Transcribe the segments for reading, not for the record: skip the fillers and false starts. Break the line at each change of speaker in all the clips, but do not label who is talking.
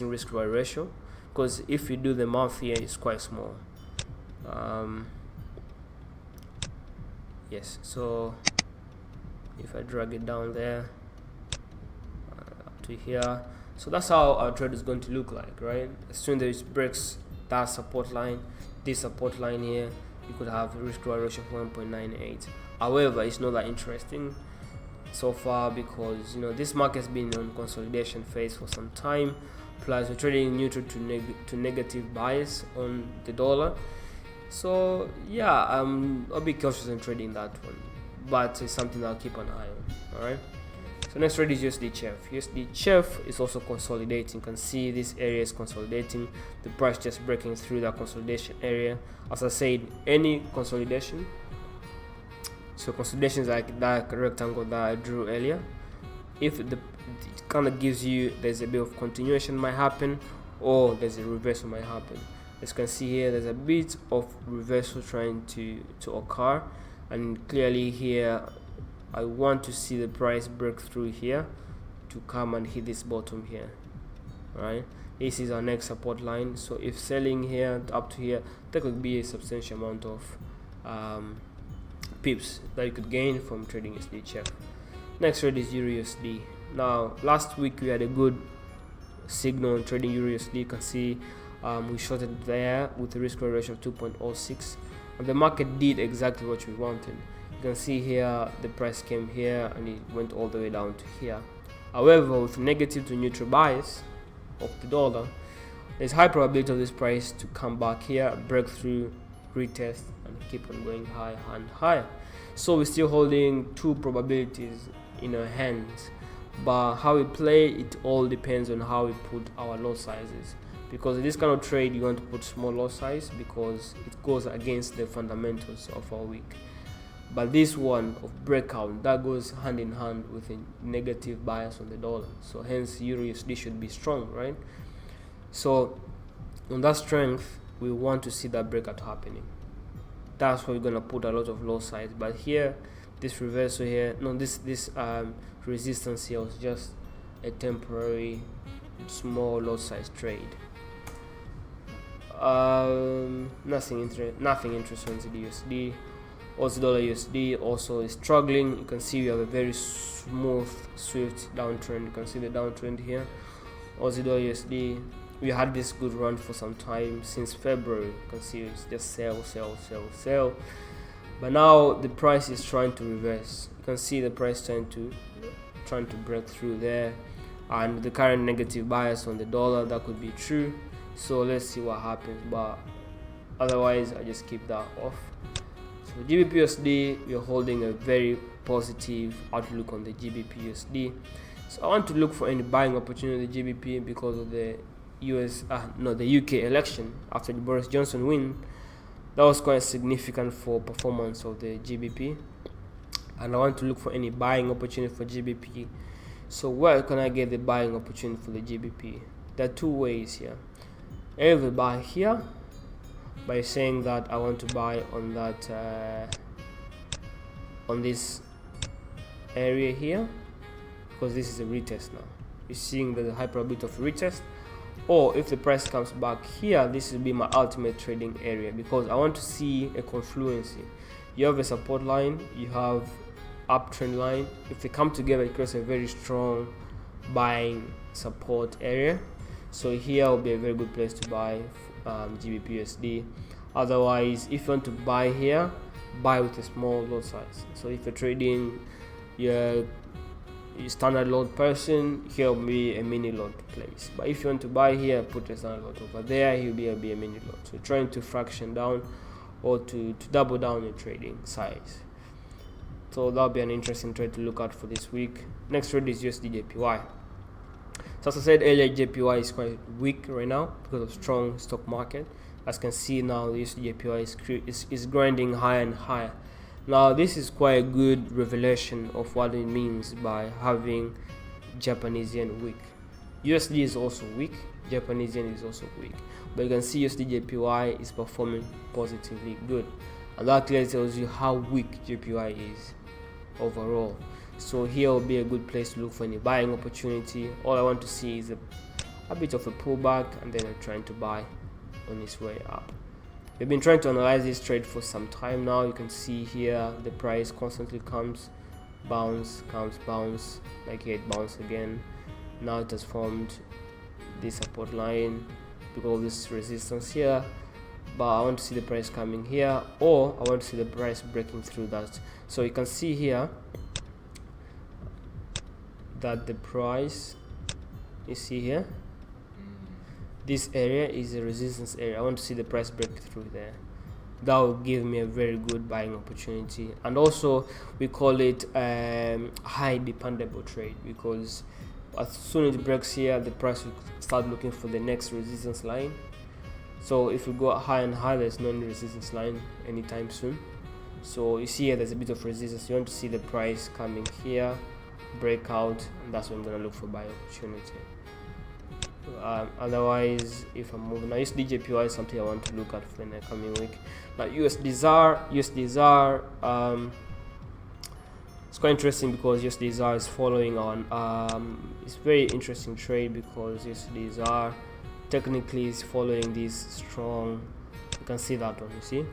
risk reward ratio, because if you do the math here, it's quite small. Yes, so if I drag it down there up to here, so that's how our trade is going to look like, right? As soon as it breaks that support line, this support line here, you could have a risk reward ratio of 1.98. However, it's not that interesting so far, because this market's been on consolidation phase for some time, plus we're trading neutral to negative bias on the dollar. So yeah, I'll be cautious in trading that one, but it's something I'll keep an eye on. All right, so next trade is USD chef. USD chef is also consolidating. You can see this area is consolidating, the price just breaking through that consolidation area. As I said, any consolidation, so consolidation is like that rectangle that I drew earlier. If it kind of gives you there's a bit of continuation might happen, or there's a reversal might happen. As you can see here, there's a bit of reversal trying to occur, and clearly here I want to see the price break through here to come and hit this bottom here. Right, this is our next support line. So if selling here up to here, there could be a substantial amount of pips that you could gain from trading USD chef. Next trade is Euro USD. Now last week we had a good signal on trading Euro USD. You can see we shorted there with a risk reward ratio of 2.06, and the market did exactly what we wanted. You can see here the price came here and it went all the way down to here. However, with negative to neutral bias of the dollar, there's high probability of this price to come back here, break through, retest, and keep on going higher and higher. So we're still holding two probabilities in our hands, but how we play it all depends on how we put our lot sizes, because in this kind of trade you want to put small lot size because it goes against the fundamentals of our week. But this one of breakout, that goes hand in hand with a negative bias on the dollar, so hence Euro USD should be strong, right? So on that strength, we want to see that breakout happening. That's why we're gonna put a lot of low size. But here, this reversal here, no, this resistance here was just a temporary small low size trade. Nothing interesting in the USD. Also dollar USD also is struggling. You can see we have a very smooth, swift downtrend. You can see the downtrend here. Aussie dollar USD, we had this good run for some time since February. You can see it's just sell, but now the price is trying to reverse. You can see the price trying to break through there, and the current negative bias on the dollar, that could be true. So let's see what happens, but otherwise I just keep that off. So GBP USD, we are holding a very positive outlook on the GBP USD. So I want to look for any buying opportunity in the GBP because of the the UK election after the Boris Johnson win. That was quite significant for performance of the GBP, and I want to look for any buying opportunity for GBP. So where can I get the buying opportunity for the GBP? There are two ways here. Either buy here by saying that I want to buy on that on this area here, because this is a retest now. You're seeing the high probability of retest. Or if the price comes back here, this will be my ultimate trading area, because I want to see a confluence. You have a support line, you have uptrend line. If they come together, it creates a very strong buying support area. So here will be a very good place to buy GBP USD. Otherwise, if you want to buy here, buy with a small lot size. So if you're trading your standard lot person, here will be a mini lot place. But if you want to buy here, put a standard lot over there, here will be a mini lot. So trying to fraction down or to double down your trading size. So that'll be an interesting trade to look at for this week. Next trade is USD JPY. So as I said earlier, JPY is quite weak right now because of strong stock market. As you can see now, the USD JPY is grinding higher and higher. Now this is quite a good revelation of what it means by having Japanese yen weak. USD is also weak, Japanese yen is also weak, but you can see USD JPY is performing positively good, and that clearly tells you how weak JPY is overall. So here will be a good place to look for any buying opportunity. All I want to see is a bit of a pullback, and then trying to buy on its way up. We've been trying to analyze this trade for some time now. You can see here the price constantly comes, bounce, like here it bounced again. Now it has formed this support line because of this resistance here, but I want to see the price coming here, or I want to see the price breaking through that. So you can see here that the price, you see here, this area is a resistance area. I want to see the price break through there. That will give me a very good buying opportunity. And also we call it high dependable trade, because as soon as it breaks here, the price will start looking for the next resistance line. So if we go high and high, there's no resistance line anytime soon. So you see here there's a bit of resistance. You want to see the price coming here, break out, and that's when I'm going to look for buy opportunity. Otherwise, if I'm moving now, USD/JPY is something I want to look at for the coming week. Now USD/ZAR, it's quite interesting because USD/ZAR is following on. It's very interesting trade because USD/ZAR technically is following this strong. You can see that one. You see,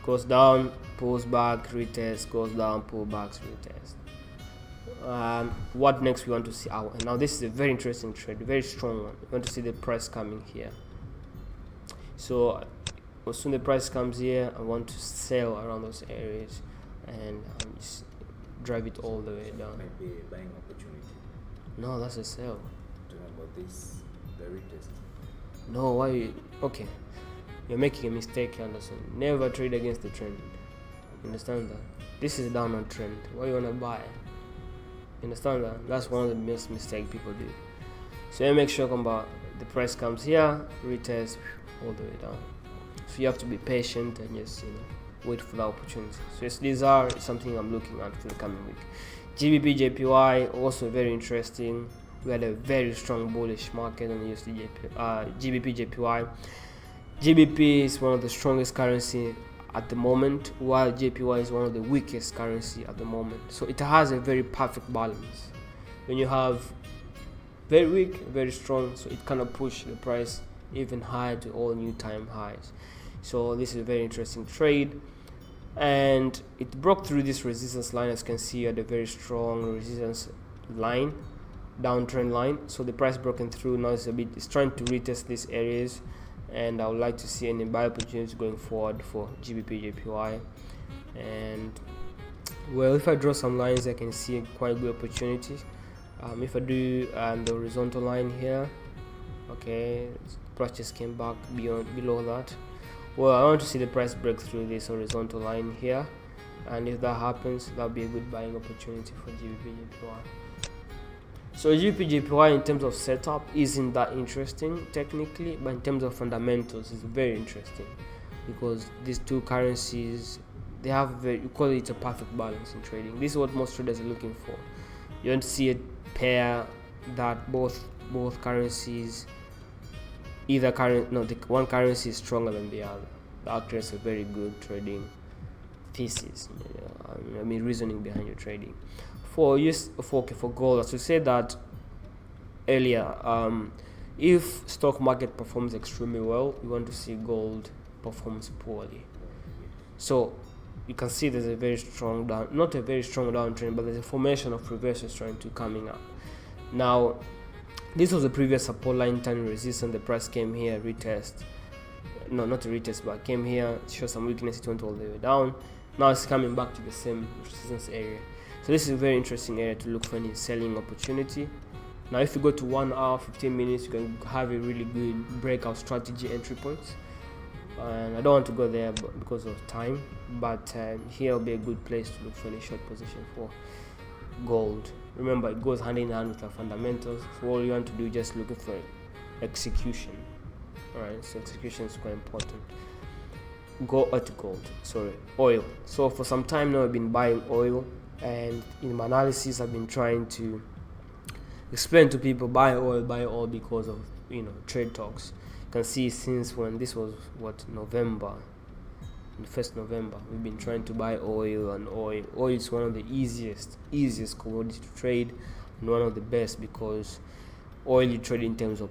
goes down, pulls back, retest, goes down, pull back, retest. What next we want to see? Now this is a very interesting trade, a very strong one. We want to see the price coming here. So as soon as the price comes here, I want to sell around those areas and just drive it all the way down.
Might be a buying opportunity.
No, that's a sell.
About this, the retest.
No, why? Okay, you're making a mistake, you understand? Never trade against the trend. You understand that? This is a downward trend. Why you wanna buy? You understand that? That's one of the biggest mistakes people do. So you make sure the price comes here, retest all the way down. So you have to be patient and just wait for the opportunity. So these are something I'm looking at for the coming week. GBP/JPY also very interesting. We had a very strong bullish market on the GBP/JPY. GBP is one of the strongest currency at the moment, while JPY is one of the weakest currency at the moment. So it has a very perfect balance. When you have very weak, very strong, so it kind of push the price even higher to all new time highs. So this is a very interesting trade, and it broke through this resistance line. As you can see, at a very strong resistance line, downtrend line. So the price broken through. Now it's trying to retest these areas, and I would like to see any buy opportunities going forward for GBP/JPY. And well, if I draw some lines, I can see quite good opportunities. If I do the horizontal line here, okay, price just came back below that. Well, I want to see the price break through this horizontal line here, and if that happens, that'll be a good buying opportunity for GBP/JPY. So GBP/JPY in terms of setup isn't that interesting technically, but in terms of fundamentals, it's very interesting because these two currencies, they have you call it a perfect balance in trading. This is what most traders are looking for. You want to see a pair that both currencies, one currency is stronger than the other. That creates a very good trading thesis. Reasoning behind your trading. For gold, as we said that earlier, if stock market performs extremely well, we want to see gold performs poorly. So you can see there's a very strong not a very strong downtrend, but there's a formation of reversals trying to coming up. Now this was the previous support line turning resistance. The price came here, retest. No, not a retest, but came here, showed some weakness, it went all the way down. Now it's coming back to the same resistance area. So this is a very interesting area to look for any selling opportunity. Now if you go to 1 hour, 15 minutes, you can have a really good breakout strategy entry points. And I don't want to go there because of time, but here will be a good place to look for any short position for gold. Remember, it goes hand in hand with our fundamentals. So all you want to do is just look for execution. Alright, so execution is quite important. Oil. So for some time now I've been buying oil, and in my analysis I've been trying to explain to people buy oil because of trade talks. You can see since when this was November, the 1st November, we've been trying to buy oil, and oil is one of the easiest commodity to trade, and one of the best because oil you trade in terms of